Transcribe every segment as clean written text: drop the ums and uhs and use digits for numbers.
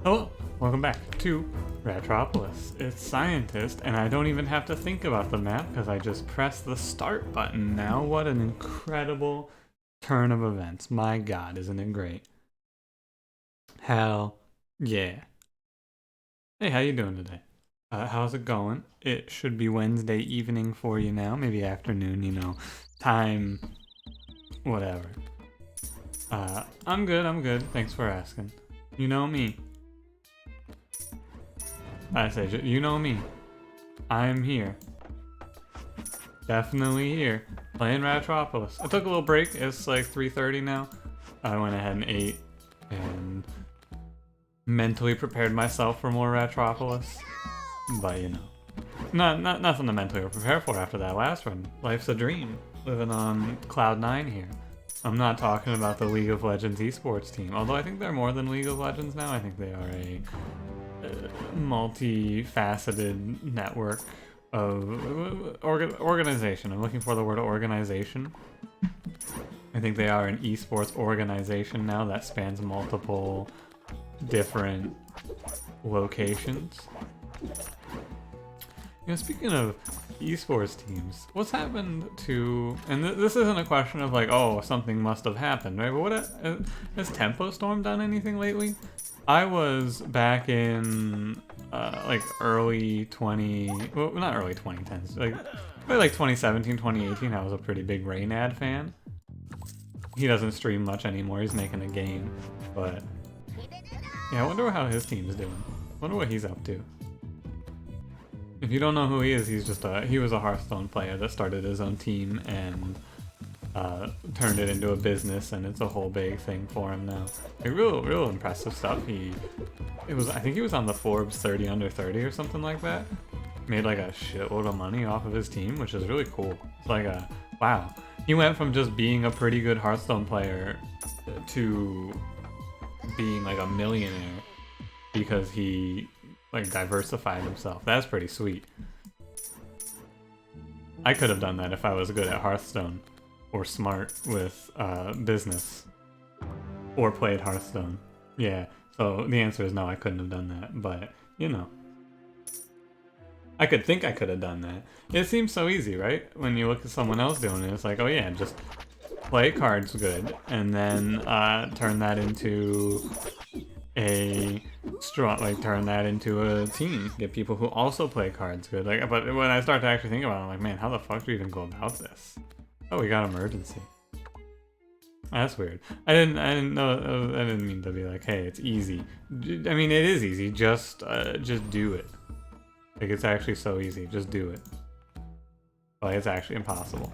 Hello, welcome back to Ratropolis. It's Scientist, and I don't even have to think about the map because I just press the start button now. What an incredible turn of events. My god, isn't it great? Hell yeah. Hey, how you doing today? How's it going? It should be Wednesday evening for you now, maybe afternoon, time, whatever. I'm good, thanks for asking. You know me. I say, you know me. I'm here. Definitely here. Playing Ratropolis. I took a little break. It's like 3:30 now. I went ahead and ate and mentally prepared myself for more Ratropolis. But nothing to mentally prepare for after that last run. Life's a dream. Living on Cloud 9 here. I'm not talking about the League of Legends esports team, although I think they're more than League of Legends now. I think they are a multi-faceted network of organization. I'm looking for the word organization. I think they are an esports organization now that spans multiple different locations. Speaking of esports teams, what's happened to, and this isn't a question of like, oh, something must have happened, right? But what has Tempo Storm done anything lately? I was back in like early 20, well, not early 2010s, probably like 2017, 2018. I was a pretty big Raynad fan. He doesn't stream much anymore. He's making a game, but yeah, I wonder how his team's doing. Wonder what he's up to. If you don't know who he is, he was a Hearthstone player that started his own team and turned it into a business, and it's a whole big thing for him now. Like real impressive stuff. I think he was on the Forbes 30 under 30 or something like that. Made like a shitload of money off of his team, which is really cool. It's like wow. He went from just being a pretty good Hearthstone player to being like a millionaire because he like diversified himself. That's pretty sweet. I could have done that if I was good at Hearthstone or smart with business or played Hearthstone. Yeah, so the answer is no, I couldn't have done that, but I could think I could have done that. It seems so easy, right? When you look at someone else doing it, it's like, oh yeah, just play cards good and then turn that into turn that into a team. Get people who also play cards good. But when I start to actually think about it, I'm like, man, how the fuck do you even go about this? Oh, we got emergency. That's weird. I didn't know. I didn't mean to be like, hey, it's easy. I mean, it is easy. Just do it. Like, it's actually so easy. Just do it. Like, it's actually impossible.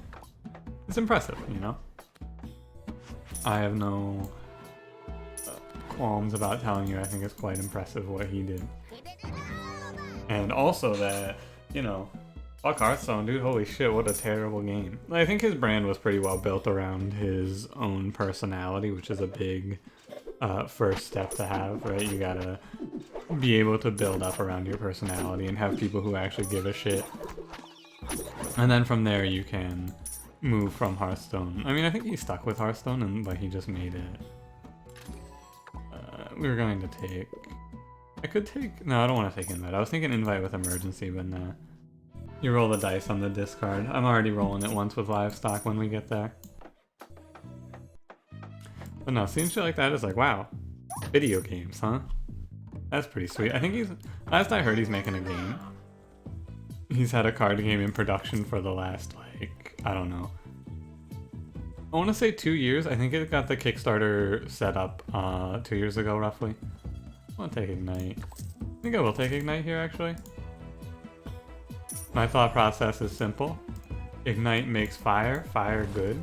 It's impressive, I have no qualms about telling you I think it's quite impressive what he did. And also that, fuck Hearthstone, dude, holy shit, what a terrible game. I think his brand was pretty well built around his own personality, which is a big first step to have, right? You gotta be able to build up around your personality and have people who actually give a shit. And then from there you can move from Hearthstone. I mean, I think he stuck with Hearthstone, but he just made it. We were going to take... I could take... No, I don't want to take invite. I was thinking invite with emergency, but nah. You roll the dice on the discard. I'm already rolling it once with livestock when we get there. But no, seeing shit like that is like, wow. Video games, huh? That's pretty sweet. I think he's... Last I heard, he's making a game. He's had a card game in production for the last, I don't know. I want to say 2 years. I think it got the Kickstarter set up 2 years ago, roughly. I want to take Ignite. I think I will take Ignite here, actually. My thought process is simple. Ignite makes fire good.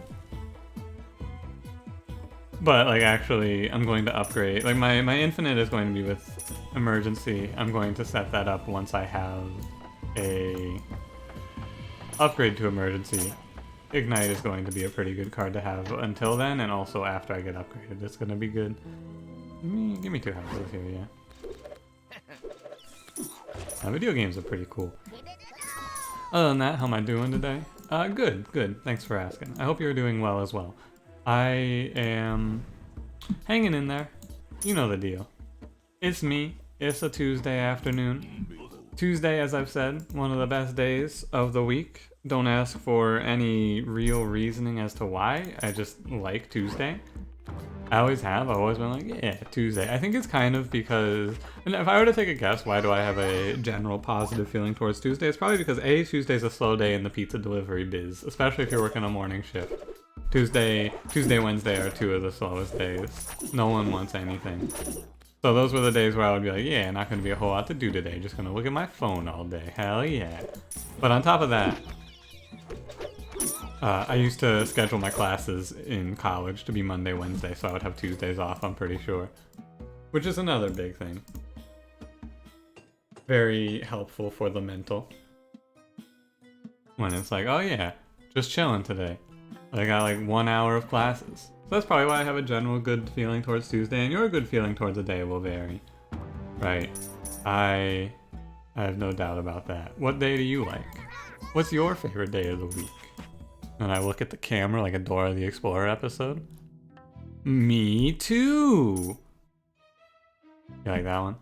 But, actually, I'm going to upgrade. My infinite is going to be with emergency. I'm going to set that up once I have a upgrade to emergency. Ignite is going to be a pretty good card to have until then, and also after I get upgraded. It's going to be good. Give me 2 houses here, yeah. Video games are pretty cool. Other than that, how am I doing today? Good. Thanks for asking. I hope you're doing well as well. I am hanging in there. You know the deal. It's me. It's a Tuesday afternoon. Tuesday, as I've said, one of the best days of the week. Don't ask for any real reasoning as to why. I just like Tuesday. I always have. I've always been like, yeah, Tuesday. I think it's kind of because, and if I were to take a guess, why do I have a general positive feeling towards Tuesday? It's probably because A, Tuesday's a slow day in the pizza delivery biz, especially if you're working a morning shift. Tuesday, Wednesday are two of the slowest days. No one wants anything. So those were the days where I would be like, yeah, not going to be a whole lot to do today. Just going to look at my phone all day. Hell yeah. But on top of that, I used to schedule my classes in college to be Monday, Wednesday, so I would have Tuesdays off, I'm pretty sure. Which is another big thing. Very helpful for the mental. When it's like, oh yeah, just chilling today. I got like 1 hour of classes. So that's probably why I have a general good feeling towards Tuesday, and your good feeling towards the day will vary. Right. I have no doubt about that. What day do you like? What's your favorite day of the week? And I look at the camera like a Dora the Explorer episode. Me too! You like that one?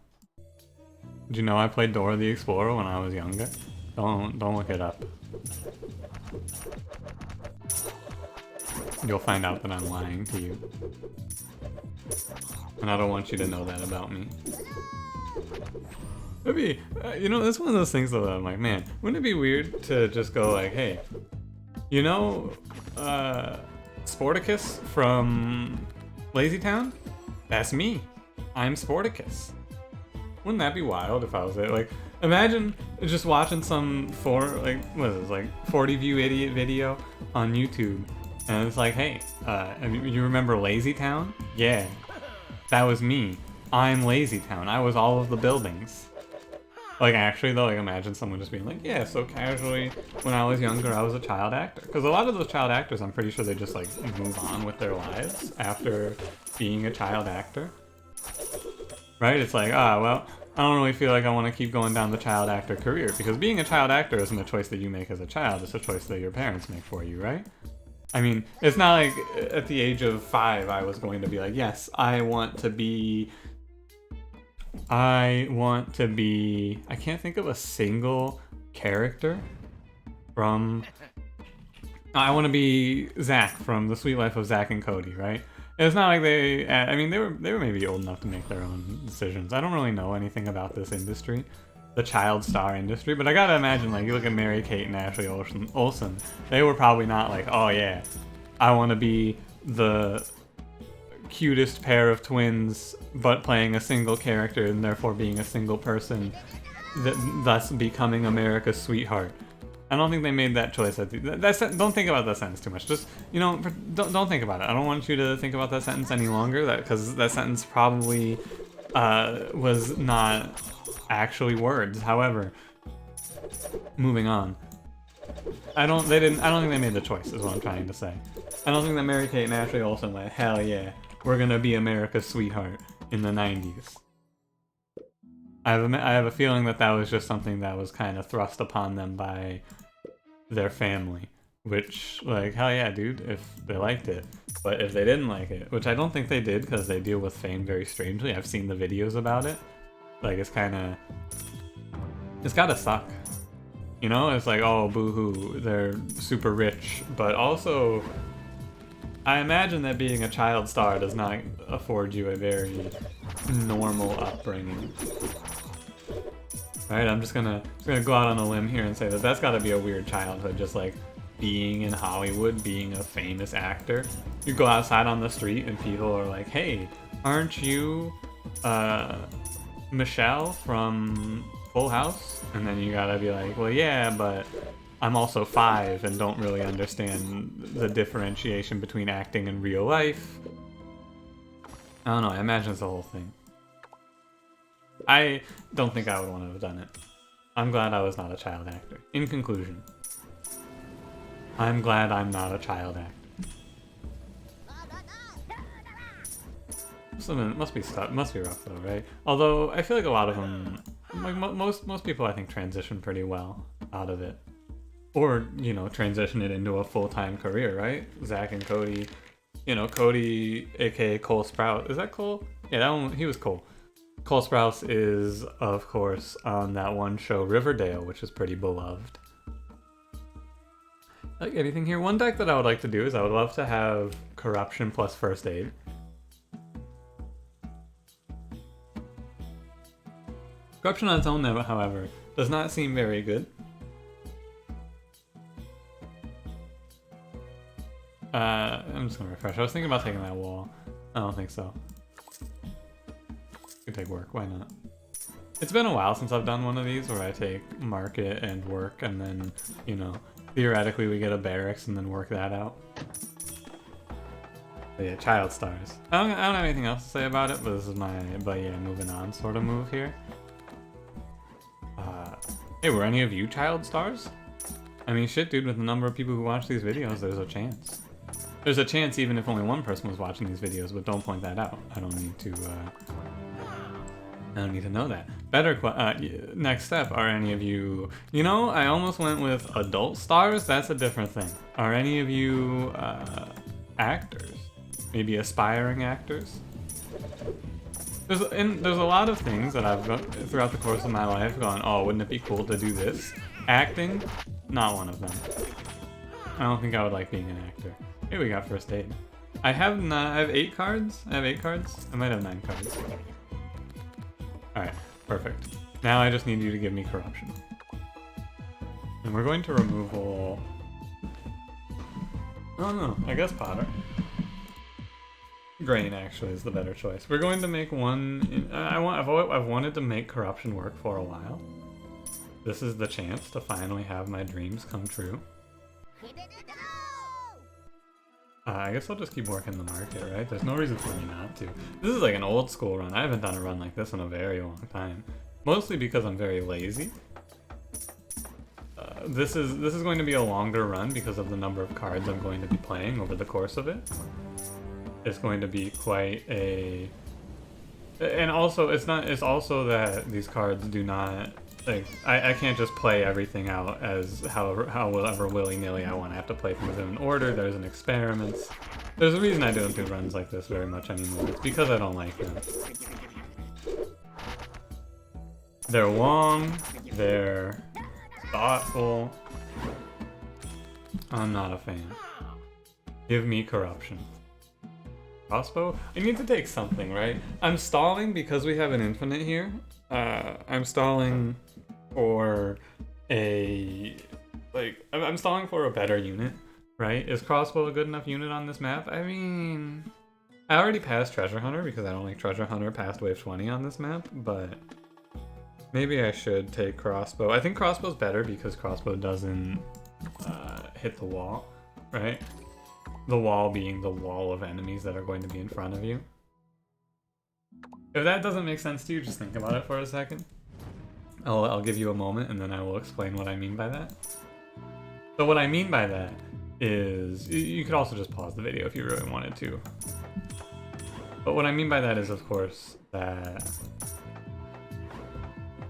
Did you know I played Dora the Explorer when I was younger? Don't look it up. You'll find out that I'm lying to you. And I don't want you to know that about me. It'd be, you know, that's one of those things though that I'm like, man, wouldn't it be weird to just go like, hey, you know, Sporticus from Lazy Town? That's me. I'm Sporticus. Wouldn't that be wild if I was there? Like, imagine just watching some 40 view idiot video on YouTube, and it's like, hey, you remember Lazy Town? Yeah, that was me. I'm Lazy Town. I was all of the buildings. Like, actually, though, like, imagine someone just being like, yeah, so casually, when I was younger, I was a child actor. Because a lot of those child actors, I'm pretty sure they just, like, move on with their lives after being a child actor. Right? It's like, well, I don't really feel like I want to keep going down the child actor career. Because being a child actor isn't a choice that you make as a child. It's a choice that your parents make for you, right? I mean, it's not like at the age of 5, I was going to be like, yes, I can't think of a single character from... I want to be Zach from The Sweet Life of Zach and Cody, right? It's not like they were maybe old enough to make their own decisions. I don't really know anything about this industry, the child star industry, but I gotta imagine, like, you look at Mary-Kate and Ashley Olsen, they were probably not like, oh yeah, I want to be the cutest pair of twins, but playing a single character and therefore being a single person, thus becoming America's sweetheart. I don't think they made that choice. Don't think about that sentence too much. Just, you know, don't think about it. I don't want you to think about that sentence any longer, because that sentence probably was not actually words. However, moving on. I don't think they made the choice, is what I'm trying to say. I don't think that Mary-Kate and Ashley Olsen went, hell yeah, we're gonna be America's sweetheart in the 90s. I have a feeling that was just something that was kind of thrust upon them by their family. Which, like, hell yeah, dude, if they liked it. But if they didn't like it, which I don't think they did, because they deal with fame very strangely. I've seen the videos about it. Like, it's gotta suck. You know, it's like, oh, boo-hoo, they're super rich. But also, I imagine that being a child star does not afford you a very normal upbringing. Right, I'm just gonna go out on a limb here and say that that's gotta be a weird childhood, just like being in Hollywood, being a famous actor. You go outside on the street and people are like, hey, aren't you Michelle from Full House? And then you gotta be like, well, yeah, but I'm also 5 and don't really understand the differentiation between acting and real life. I don't know, I imagine it's the whole thing. I don't think I would want to have done it. I'm glad I was not a child actor. In conclusion, I'm glad I'm not a child actor. Must be rough though, right? Although I feel like a lot of them, like most people, I think transition pretty well out of it, or you know, transition it into a full-time career, right? Zach and Cody, you know, Cody, aka Cole Sprout. Is that Cole? Yeah, that one. He was Cole. Cole Sprouse is, of course, on that one show Riverdale, which is pretty beloved. Like anything here? One deck that I would like to do is I would love to have Corruption plus First Aid. Corruption on its own, however, does not seem very good. I'm just gonna refresh. I was thinking about taking that wall. I don't think so. Could take work, why not? It's been a while since I've done one of these where I take market and work and then, you know, theoretically we get a barracks and then work that out. But yeah, Child Stars. I don't have anything else to say about it, but this is my, moving on sort of move here. Hey, were any of you Child Stars? I mean, shit, dude, with the number of people who watch these videos, there's a chance. There's a chance even if only one person was watching these videos, but don't point that out. I don't need to know that. Better next step, are any of you... You know, I almost went with adult stars. That's a different thing. Are any of you actors? Maybe aspiring actors? There's a lot of things that I've throughout the course of my life gone, oh, wouldn't it be cool to do this? Acting? Not one of them. I don't think I would like being an actor. Hey, we got First Aid. I have 8 cards? I have 8 cards? I might have 9 cards. Alright, perfect. Now I just need you to give me Corruption. And we're going to removal... Oh no, I guess Potter. Grain actually is the better choice. We're going to make one... I've wanted to make Corruption work for a while. This is the chance to finally have my dreams come true. I guess I'll just keep working the market, right? There's no reason for me not to. This is like an old school run. I haven't done a run like this in a very long time. Mostly because I'm very lazy. This is going to be a longer run because of the number of cards I'm going to be playing over the course of it. It's going to be quite a... And also, it's also that these cards do not... Like, I can't just play everything out as however willy-nilly I want. I have to play things in an order. There's an experiment. There's a reason I don't do runs like this very much anymore. It's because I don't like them. They're long. They're thoughtful. I'm not a fan. Give me Corruption. Crossbow? I need to take something, right? I'm stalling because we have an infinite here. I'm stalling for I'm stalling for a better unit, right? Is Crossbow a good enough unit on this map? I mean, I already passed Treasure Hunter because I don't like Treasure Hunter past wave 20 on this map, but maybe I should take Crossbow. I think Crossbow's better because Crossbow doesn't hit the wall, right? The wall being the wall of enemies that are going to be in front of you. If that doesn't make sense to you, just think about it for a second. I'll give you a moment and then I will explain what I mean by that. So what I mean by that is, you could also just pause the video if you really wanted to. But what I mean by that is, of course, that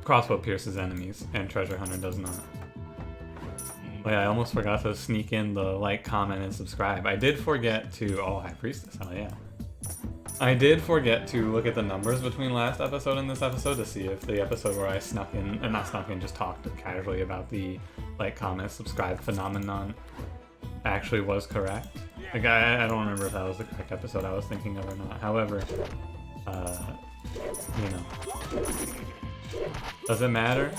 Crossbow pierces enemies and Treasure Hunter does not. Oh yeah, I almost forgot to sneak in the like, comment, and subscribe. I did forget to... Oh, High Priestess, hell yeah. I did forget to look at the numbers between last episode and this episode to see if the episode where I snuck in, not snuck in, just talked casually about the like, comment, subscribe phenomenon actually was correct. Like, I don't remember if that was the correct episode I was thinking of or not. However, you know. Does it matter?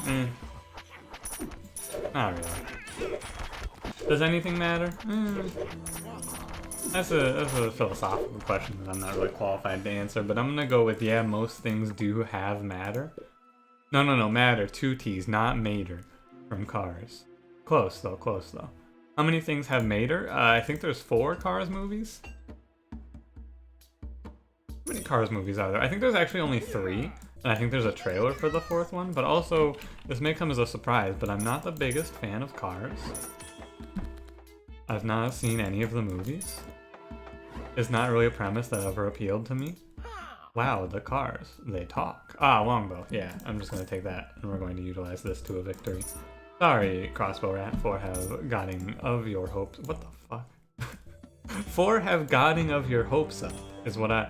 Not really. Does anything matter? That's a philosophical question that I'm not really qualified to answer, but I'm gonna go with, yeah, most things do have matter. No, matter, 2 T's, not mater, from Cars. Close though, close though. How many things have mater? I think there's 4 Cars movies. How many Cars movies are there? I think there's actually only 3, and I think there's a trailer for the 4th one, but also, this may come as a surprise, but I'm not the biggest fan of Cars. I've not seen any of the movies. It's not really a premise that ever appealed to me. Wow, the cars, they talk. Ah, Longbow. Yeah, I'm just going to take that, and we're going to utilize this to a victory. Sorry, Crossbow Rat, for have gotten of your hopes. What the fuck? For have gotten of your hopes up, is what I...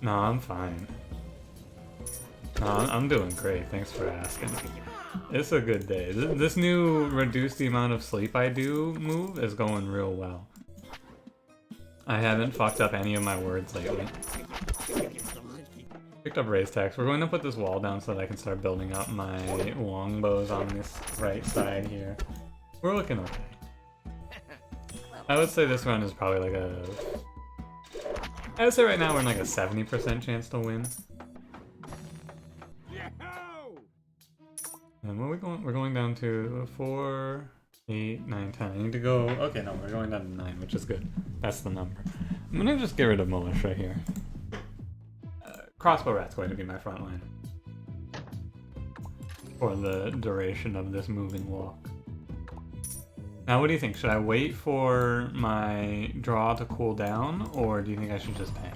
No, I'm fine. No, I'm doing great. Thanks for asking. It's a good day. This new reduce the amount of sleep I do move is going real well. I haven't fucked up any of my words lately. Picked up raise tax. We're going to put this wall down so that I can start building up my longbows on this right side here. We're looking okay. I would say this run is probably like a... I would say right now we're in like a 70% chance to win. And what are we going? We're going down to 4, 8, 9, 10. I need to go... Okay, no, we're going down to 9, which is good. That's the number. I'm gonna just get rid of militia here. Crossbow rat's going to be my front line. For the duration of this moving walk. Now, what do you think? Should I wait for my draw to cool down, or do you think I should just pay?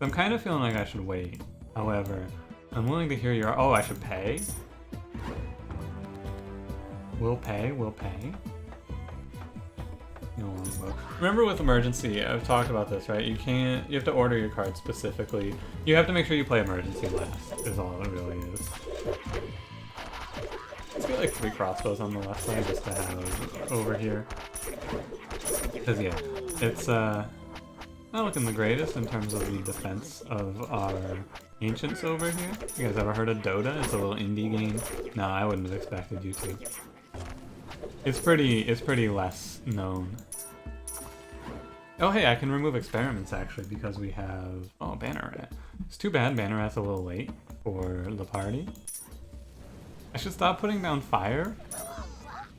I'm kind of feeling like I should wait. However, I'm willing to hear your... Oh, I should pay? We'll pay, we'll pay. Remember with emergency, I've talked about this, right? You have to order your cards specifically. You have to make sure you play emergency last, is all it really is. Let's get like 3 crossbows on the left side just to have over here. Because yeah, it's not looking the greatest in terms of the defense of our ancients over here. You guys ever heard of Dota? It's a little indie game. No, I wouldn't have expected you to. It's pretty less known. Oh hey, I can remove experiments actually because we have... Oh, Bannerat. It's too bad Bannerat's a little late for the party. I should stop putting down fire.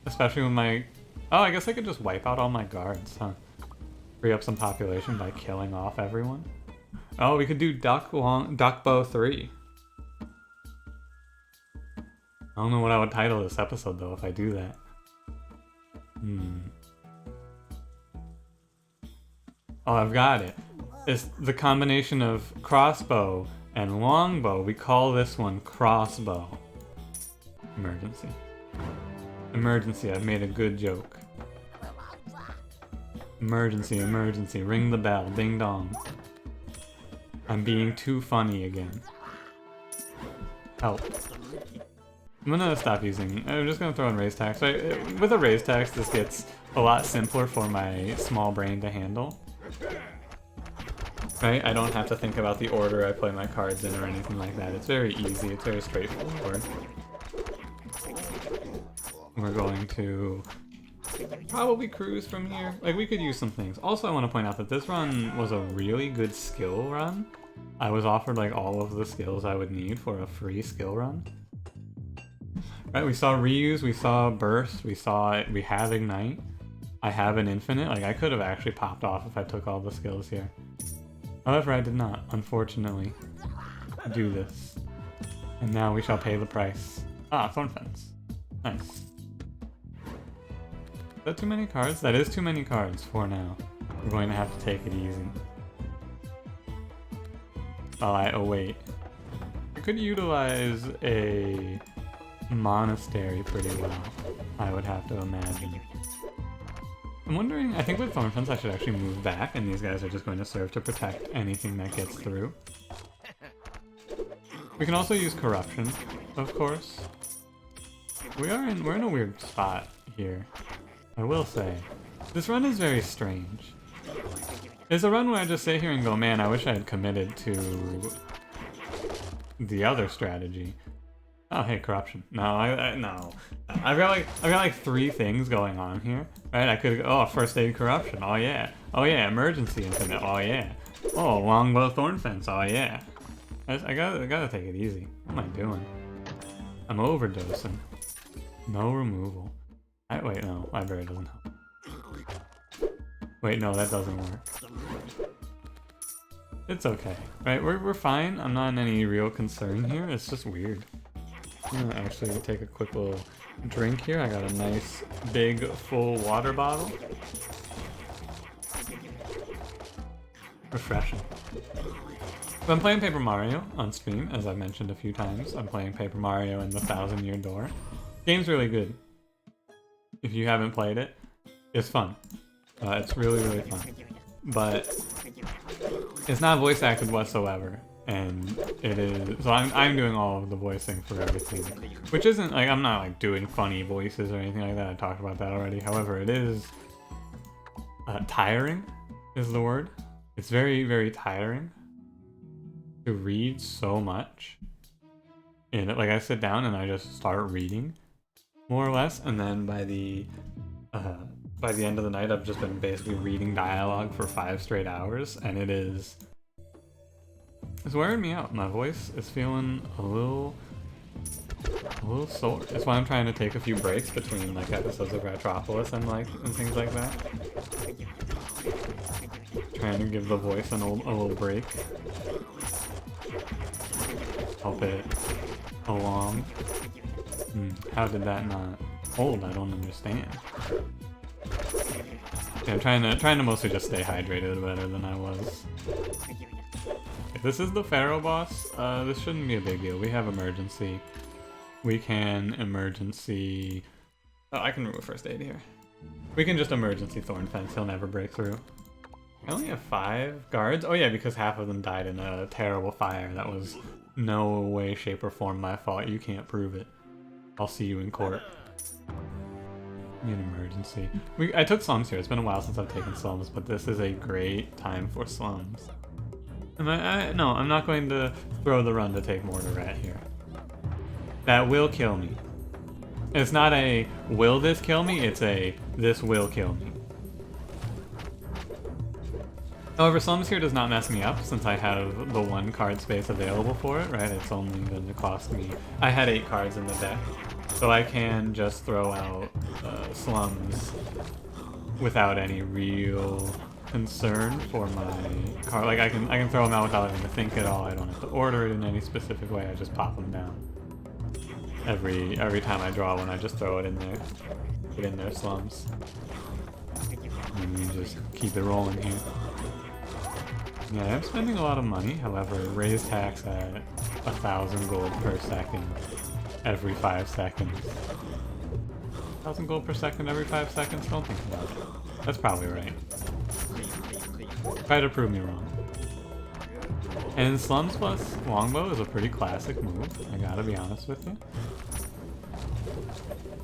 Especially when my... Oh, I guess I could just wipe out all my guards, huh? Free up some population by killing off everyone. Oh, we could do Duckbow 3. I don't know what I would title this episode though if I do that. Oh, I've got it. It's the combination of crossbow and longbow. We call this one Crossbow. Emergency. Emergency, I've made a good joke. Emergency, emergency, ring the bell, ding dong. I'm being too funny again. Help. I'm gonna stop using... I'm just gonna throw in raise tax. With a raise tax, this gets a lot simpler for my small brain to handle. Right? I don't have to think about the order I play my cards in or anything like that. It's very easy, it's very straightforward. We're going to probably cruise from here. Like, we could use some things. Also, I want to point out that this run was a really good skill run. I was offered, like, all of the skills I would need for a free skill run. Right, we saw reuse, we saw burst, we have ignite. I have an infinite. Like, I could have actually popped off if I took all the skills here. However, I did not, unfortunately, do this. And now we shall pay the price. Ah, Thorn Fence. Nice. Is that too many cards? That is too many cards for now. We're going to have to take it easy. While I await. I could utilize a monastery pretty well, I would have to imagine. I'm wondering, I think with Thorn Fence I should actually move back, and these guys are just going to serve to protect anything that gets through. We can also use Corruption, of course. We're in a weird spot here, I will say. This run is very strange. It's a run where I just sit here and go, man, I wish I had committed to the other strategy. Oh, hey, corruption. No, no. I've got like 3 things going on here, right? I could go, oh, first aid corruption. Oh yeah. Oh yeah, emergency infinite. Oh yeah. Oh, longbow thorn fence. Oh yeah. I gotta take it easy. What am I doing? I'm overdosing. No removal. Wait, no, library doesn't help. Wait, no, that doesn't work. It's okay, right? We're fine. I'm not in any real concern here. It's just weird. I'm gonna actually take a quick little drink here. I got a nice big full water bottle. Refreshing. I'm playing Paper Mario on stream, as I've mentioned a few times. I'm playing Paper Mario and the 1000-Year Door. Game's really good. If you haven't played it, it's fun. It's really, really fun. But it's not voice acted whatsoever. and it is, so I'm doing all of the voicing for everything, which isn't like, I'm not like doing funny voices or anything like that. I talked about that already. However, it is tiring is the word. It's very, very tiring to read so much. And like I sit down and I just start reading, more or less, and then by the end of the night, I've just been basically reading dialogue for 5 straight hours, and it's wearing me out. My voice is feeling a little sore. That's why I'm trying to take a few breaks between like episodes of Ratropolis and things like that. Trying to give the voice a little break. Help it along. How did that not hold? I don't understand. Yeah, I'm trying to mostly just stay hydrated better than I was. If this is the Pharaoh boss, this shouldn't be a big deal. We have emergency. We can emergency... Oh, I can remove first aid here. We can just emergency Thorn Fence. He'll never break through. I only have 5 guards. Oh yeah, because half of them died in a terrible fire. That was no way, shape, or form my fault. You can't prove it. I'll see you in court. Need an emergency. I took slums here. It's been a while since I've taken slums, but this is a great time for slums. No, I'm not going to throw the run to take Mortar Rat here. That will kill me. It's not a will this kill me, it's a this will kill me. However, slums here does not mess me up since I have the 1 card space available for it, right? It's only going to cost me... I had 8 cards in the deck, so I can just throw out slums without any real concern for my card. Like I can throw them out without having to think at all. I don't have to order it in any specific way. I just pop them down. Every time I draw one, I just throw it in there. Put in their slums. And we just keep it rolling here. Yeah, I'm spending a lot of money. However, raise tax at 1,000 gold per second every 5 seconds. 1,000 gold per second every 5 seconds? Don't think about it. That's probably right. Try to prove me wrong. And Slums plus Longbow is a pretty classic move, I gotta be honest with you.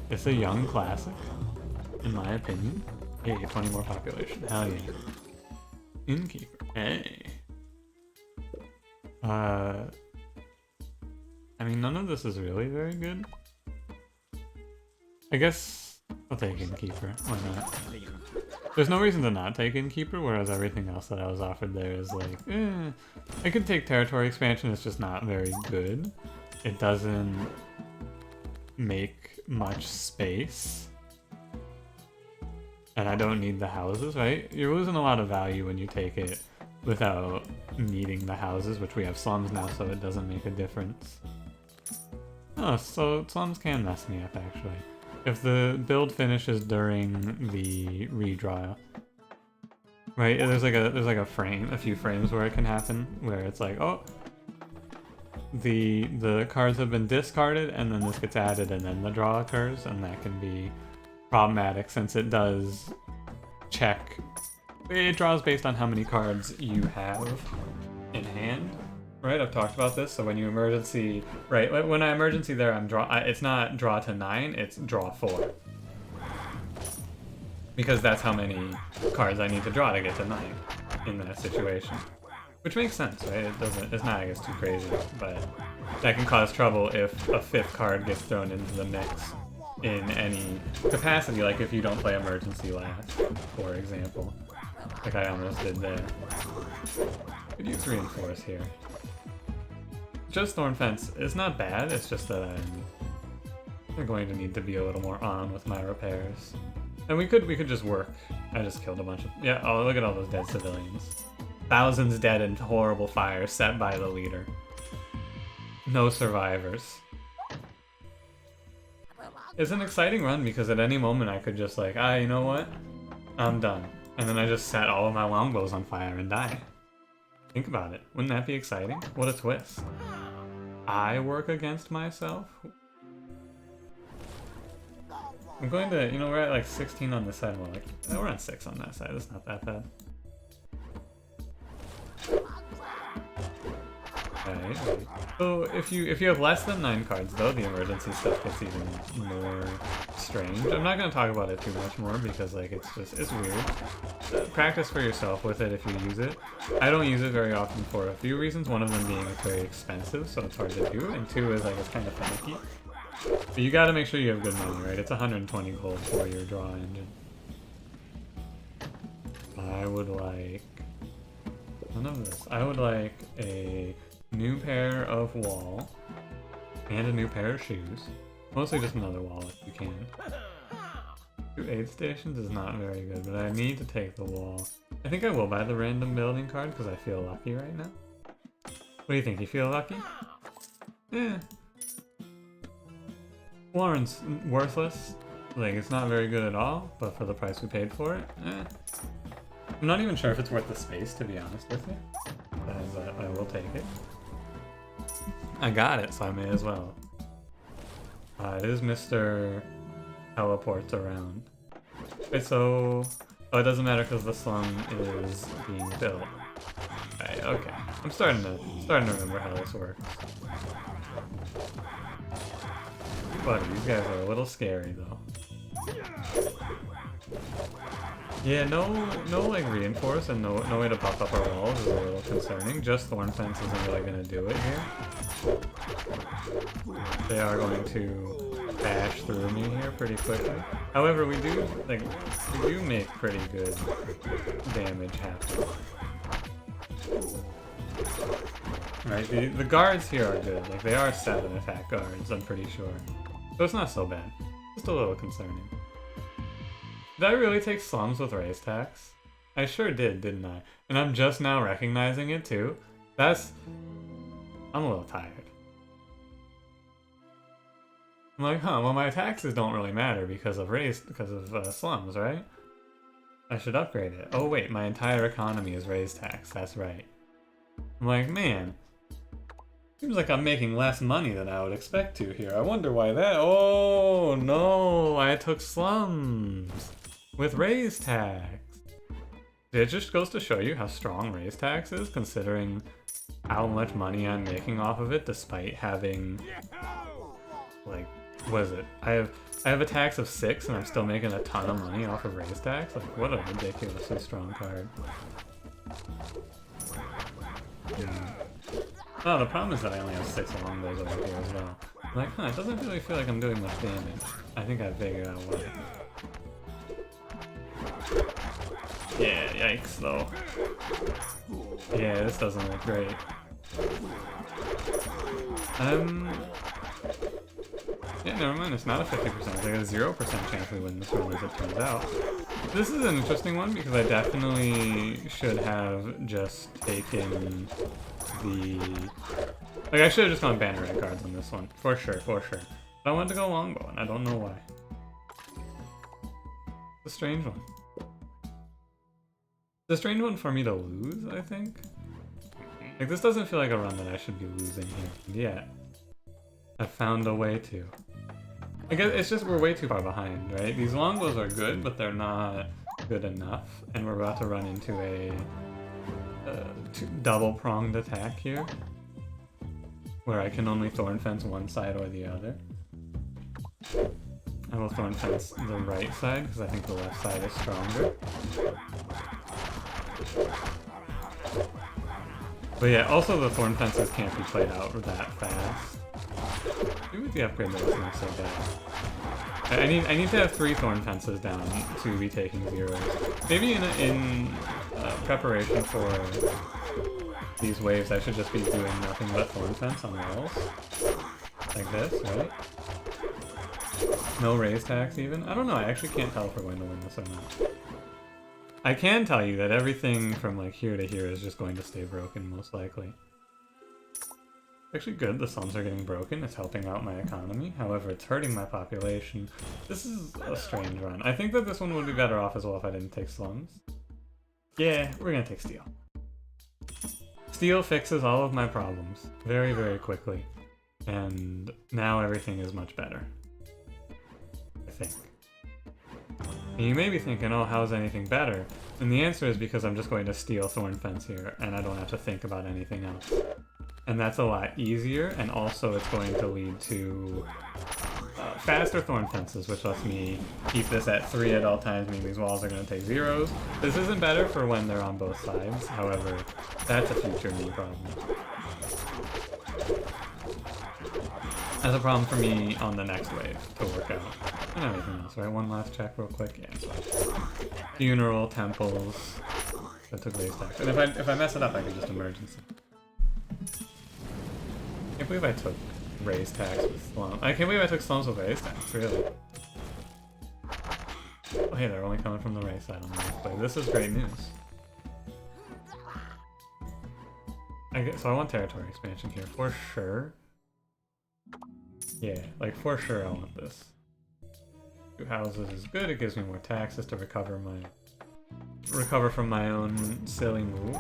It's a young classic, in my opinion. Hey, 20 more population, hell yeah. Innkeeper, hey. I mean, none of this is really very good. I guess I'll take Innkeeper, why not? There's no reason to not take Innkeeper, whereas everything else that I was offered there is like, I could take Territory Expansion, it's just not very good. It doesn't make much space. And I don't need the houses, right? You're losing a lot of value when you take it without needing the houses, which we have slums now, so it doesn't make a difference. Oh, so slums can mess me up, actually. If the build finishes during the redraw, right? There's like a frame, a few frames where it can happen, where it's like, oh, the cards have been discarded, and then this gets added, and then the draw occurs, and that can be problematic since it does check. It draws based on how many cards you have in hand. Right, I've talked about this. So when you emergency, right? When I emergency there, I'm draw. It's not draw to 9; it's draw 4, because that's how many cards I need to draw to get to 9 in that situation. Which makes sense, right? It doesn't. It's not, I guess, too crazy, but that can cause trouble if a 5th card gets thrown into the mix in any capacity, like if you don't play emergency last, for example, like I almost did there. Could use reinforce here. Just Thorn Fence is not bad, it's just that I'm going to need to be a little more on with my repairs. And we could just work. I just killed a bunch of... Yeah, oh, look at all those dead civilians. Thousands dead in horrible fires set by the leader. No survivors. It's an exciting run because at any moment I could just like, you know what? I'm done. And then I just set all of my longbows on fire and die. Think about it. Wouldn't that be exciting? What a twist. I work against myself? I'm going to, we're at like 16 on this side. We're on 6 on that side. It's not that bad. Right. So if you have less than 9 cards though, the emergency stuff gets even more strange. I'm not gonna talk about it too much more because like it's weird. Practice for yourself with it if you use it. I don't use it very often for a few reasons. One of them being it's very expensive, so it's hard to do, and 2 is like it's kind of finicky. But you gotta make sure you have good money, right? It's 120 gold for your draw engine. I would like none of this. I would like a new pair of wall and a new pair of shoes. Mostly just another wall if you can. 2 aid stations is not very good, but I need to take the wall. I think I will buy the random building card because I feel lucky right now. What do you think? You feel lucky? Yeah. Warren's worthless. Like, it's not very good at all, but for the price we paid for it, I'm not even sure if it's worth the space, to be honest with you. But I will take it. I got it, so I may as well. It is Mr. Teleports around. Wait, so... Oh, it doesn't matter because the slum is being built. Right, okay. I'm starting to remember how this works. Buddy, these guys are a little scary, though. Yeah, no like reinforce and no way to buff up our walls is a little concerning. Just Thorn Fence isn't really gonna do it here. They are going to bash through me here pretty quickly. However, we do make pretty good damage happen. Right, the guards here are good. Like they are 7 attack guards, I'm pretty sure. So it's not so bad. Just a little concerning. Did I really take slums with raise tax? I sure did, didn't I? And I'm just now recognizing it too. I'm a little tired. I'm like, huh, well my taxes don't really matter because of slums, right? I should upgrade it. Oh wait, my entire economy is raise tax, that's right. I'm like, man, seems like I'm making less money than I would expect to here. I wonder why that. Oh no, I took slums with raise tax. It just goes to show you how strong raise tax is, considering how much money I'm making off of it, despite having, like, what is it? I have a tax of 6, and I'm still making a ton of money off of raise tax. Like, what a ridiculously strong card. Oh, the problem is that I only have 6 longbows over here as well. I'm like, huh, it doesn't really feel like I'm doing much damage. I think I figured out why. Yeah, yikes though. Yeah, this doesn't look great. Yeah, never mind, it's not a 50%, it's like a 0% chance we win this one as it turns out. This is an interesting one because I definitely should have just taken the... Like, I should have just gone banneret cards on this one. For sure, for sure. But I wanted to go longbow, and I don't know why. It's a strange one. It's a strange one for me to lose, I think. Like, this doesn't feel like a run that I should be losing here. Yet. I found a way to. I guess it's just we're way too far behind, right? These longbows are good, but they're not good enough. And we're about to run into a double-pronged attack here, where I can only thorn fence one side or the other. I will thorn fence the right side because I think the left side is stronger. But yeah, also the thorn fences can't be played out that fast. Maybe with the upgrade that wasn't so bad. I need to have 3 thorn fences down to be taking 0s. Maybe in preparation for these waves, I should just be doing nothing but thorn fence on walls. Like this, right? No raise tax even? I don't know, I actually can't tell if we're going to win this or not. I can tell you that everything from like here to here is just going to stay broken, most likely. Actually good, the slums are getting broken, it's helping out my economy, however it's hurting my population. This is a strange run. I think that this one would be better off as well if I didn't take slums. Yeah, we're gonna take steel. Steel fixes all of my problems very, very quickly. And now everything is much better. I think. And you may be thinking, oh, how's anything better? And the answer is because I'm just going to steal Thorn Fence here, and I don't have to think about anything else. And that's a lot easier, and also it's going to lead to faster thorn fences, which lets me keep this at 3 at all times, meaning these walls are going to take 0s. This isn't better for when they're on both sides, however, that's a future me problem. That's a problem for me on the next wave to work out. And everything else, right? One last check real quick. Yeah. Funeral, temples. That took raise tax. And if I mess it up, I can just emergency. I can't believe I took raise tax with slums. I can't believe I took slums with raise tax, really. Oh, hey, they're only coming from the race side on the next play. This is great news. So I want territory expansion here, for sure. Yeah, like for sure I want this. 2 houses is good, it gives me more taxes to recover from my own silly move.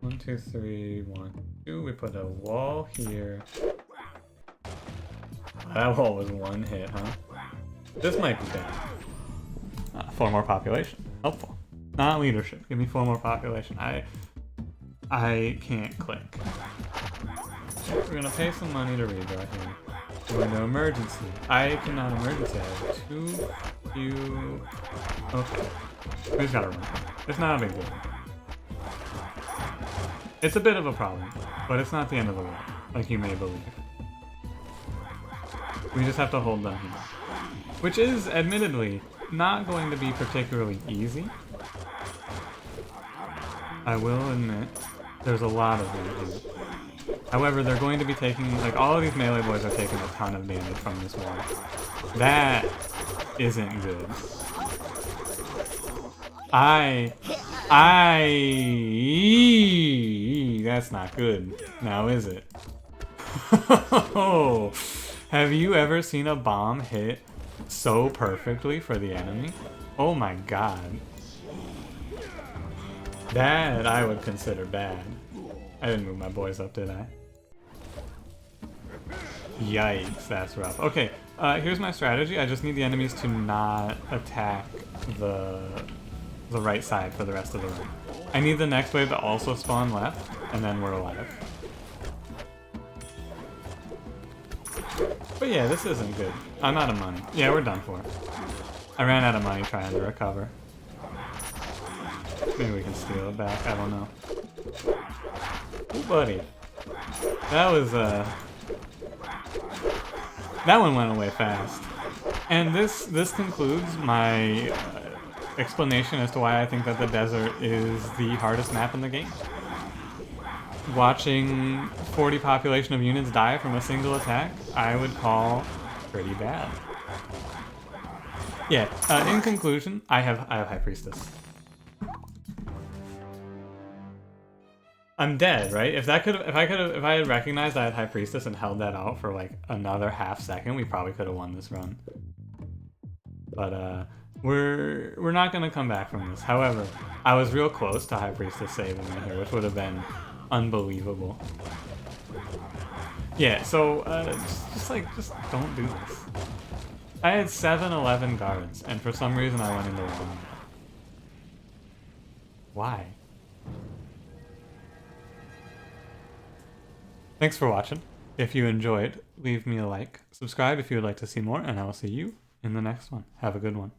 1, 2, 3, 1, 2. We put a wall here. That wall was 1 hit, huh? This might be bad. 4 more population. Helpful. Not leadership. Give me 4 more population. I can't click. We're gonna pay some money to redraw here. We're going to emergency. I cannot emergency. I have too few. Okay. We just gotta run. It's not a big deal. It's a bit of a problem, but it's not the end of the world, like you may believe. We just have to hold them here. Which is, admittedly, not going to be particularly easy. I will admit, there's a lot of them here. However, they're going to be taking, like, all of these melee boys are taking a ton of damage from this wall. That isn't good. That's not good. Now is it? Have you ever seen a bomb hit so perfectly for the enemy? Oh my god. That I would consider bad. I didn't move my boys up, did I? Yikes, that's rough. Okay, here's my strategy. I just need the enemies to not attack the right side for the rest of the run. I need the next wave to also spawn left, and then we're alive. But yeah, this isn't good. I'm out of money. Yeah, we're done for. I ran out of money trying to recover. Maybe we can steal it back, I don't know. Ooh, buddy. That was, that one went away fast. And this concludes my explanation as to why I think that the desert is the hardest map in the game. Watching 40 population of units die from a single attack, I would call pretty bad. Yeah, in conclusion, I have High Priestess. I'm dead, right? If I had recognized I had High Priestess and held that out for like another half second, we probably could have won this run. But we're not gonna come back from this. However, I was real close to High Priestess saving me here, which would have been unbelievable. Yeah, so just don't do this. I had 7-11 guards, and for some reason I went into one. Why? Thanks for watching. If you enjoyed, leave me a like. Subscribe if you would like to see more, and I will see you in the next one. Have a good one.